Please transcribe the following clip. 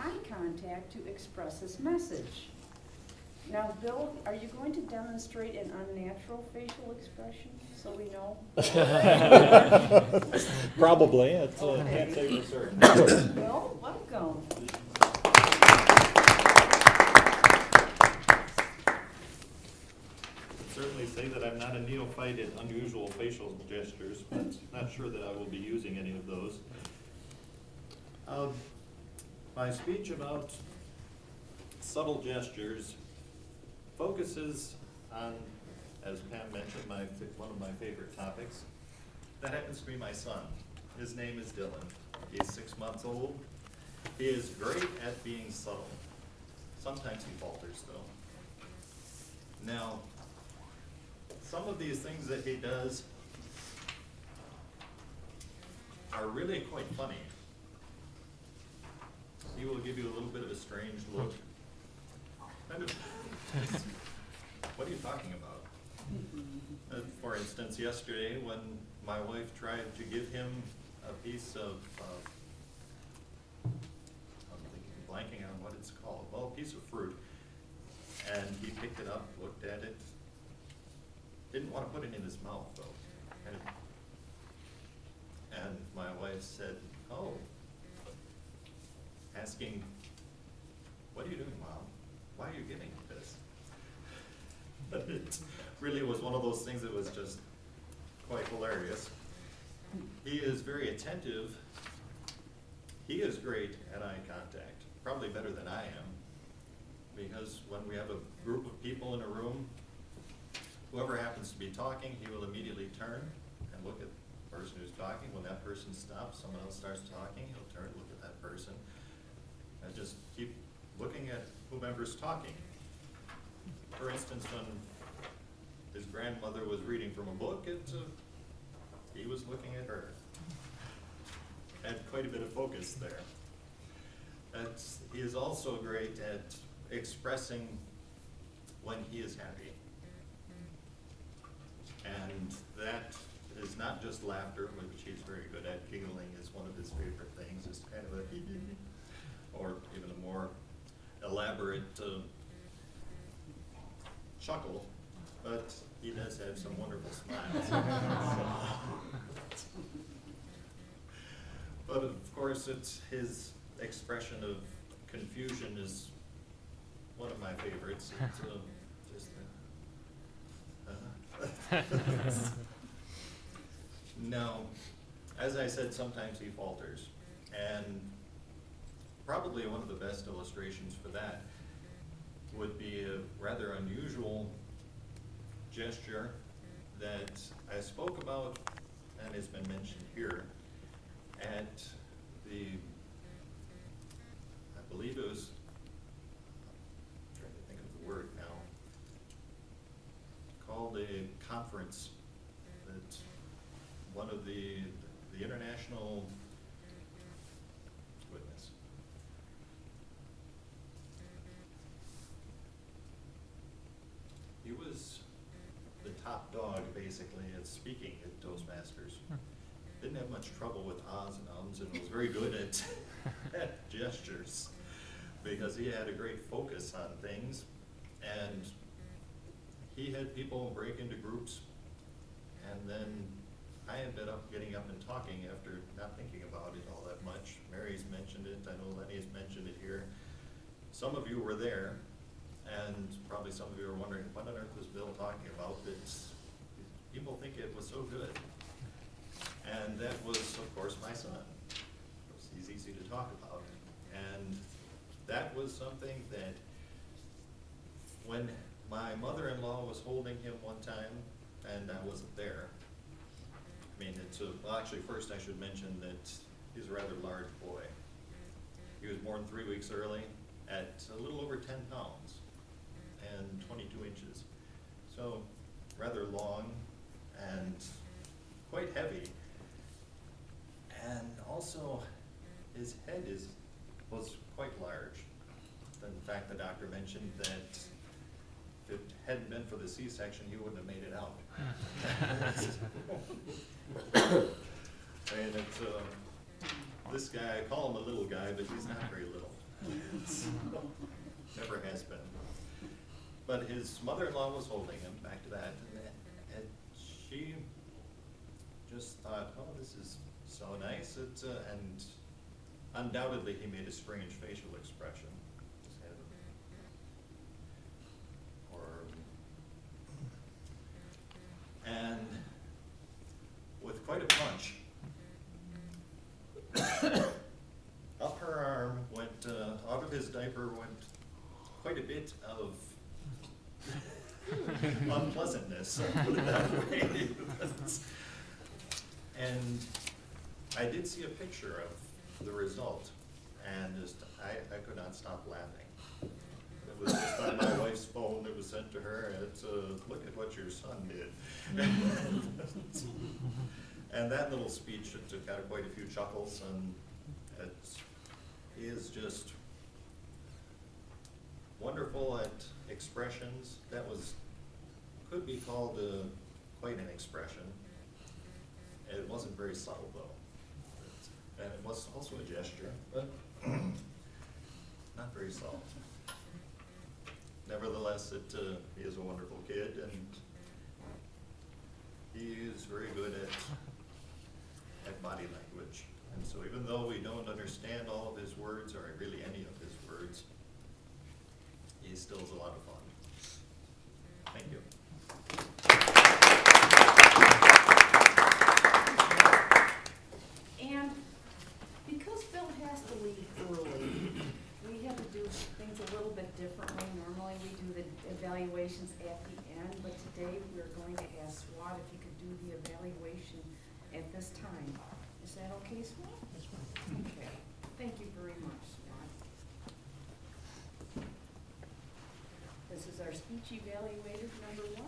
eye contact to express his message. Now, Bill, are you going to demonstrate an unnatural facial expression so we know? Probably. Can't say for certain. Bill, welcome. Certainly say that I'm not a neophyte in unusual facial gestures, but not sure that I will be using any of those. My speech about subtle gestures focuses on, as Pam mentioned, one of my favorite topics. That happens to be my son. His name is Dylan. He's 6 months old. He is great at being subtle. Sometimes he falters, though. Now, some of these things that he does are really quite funny. He will give you a little bit of a strange look. Kind of, what are you talking about? For instance, yesterday when my wife tried to give him a piece of, I'm blanking on what it's called, well, a piece of fruit, and he picked it up, looked at it, didn't want to put it in his mouth though. And my wife said, oh, asking, what are you doing, Mom? Why are you giving me this? But it really was one of those things that was just quite hilarious. He is very attentive. He is great at eye contact, probably better than I am, because when we have a group of people in a room, whoever happens to be talking, he will immediately turn and look at the person who's talking. When that person stops, someone else starts talking, he'll turn and look at that person. And just keep looking at whomever's talking. For instance, when his grandmother was reading from a book, he was looking at her. Had quite a bit of focus there. He is also great at expressing when he is happy. And that is not just laughter, which he's very good at. Giggling is one of his favorite things, just kind of a or even a more elaborate chuckle, but he does have some wonderful smiles. But of course, it's his expression of confusion is one of my favorites. Just no, as I said, sometimes he falters, and probably one of the best illustrations for that would be a rather unusual gesture that I spoke about and has been mentioned here at the, I believe it was, I'm trying to think of the word now, called a conference that one of the international, goodness, he was the top dog basically at speaking at Toastmasters. Didn't have much trouble with ahs and ums, and was very good at gestures because he had a great focus on things, and he had people break into groups, and then I ended up getting up and talking after not thinking about it all that much. Mary's mentioned it, I know Lenny's mentioned it here. Some of you were there, and probably some of you are wondering, what on earth was Bill talking about? People think it was so good. And that was, of course, my son. He's easy to talk about. And that was something that when my mother-in-law was holding him one time, and I wasn't there, I mean, well, actually, first I should mention that he's a rather large boy. He was born 3 weeks early at a little over 10 pounds and 22 inches. So rather long and quite heavy. And also, his head was quite large. In fact, the doctor mentioned that if it hadn't been for the C-section, he wouldn't have made it out. And it's, this guy, I call him a little guy, but he's not very little. Never has been. But his mother-in-law was holding him, back to that, and she just thought, oh, this is so nice. And undoubtedly he made a strange facial expression. Just had and with quite a punch, up her arm went, out of his diaper went quite a bit of unpleasantness, I'll put it that way. And I did see a picture of the result, and just, I could not stop laughing. It was just on my wife's phone, it was sent to her, and it's, look at what your son did. And that little speech, it got quite a few chuckles, and he is just wonderful at expressions. That could be called quite an expression. It wasn't very subtle though. And it was also a gesture, but not very subtle. Nevertheless, he is a wonderful kid, and he is very good at body language. And so even though we don't understand all of his words, or really any of his words, he still is a lot of fun. Thank you. And because Bill has to leave early, we have to do things a little bit differently. Normally we do the evaluations at the end, but today we're going to ask SWAT if he could do the evaluation at this time. Is that okay, SWAT? That's fine. Okay. Thank you very much, SWAT. This is our speech evaluator number 1.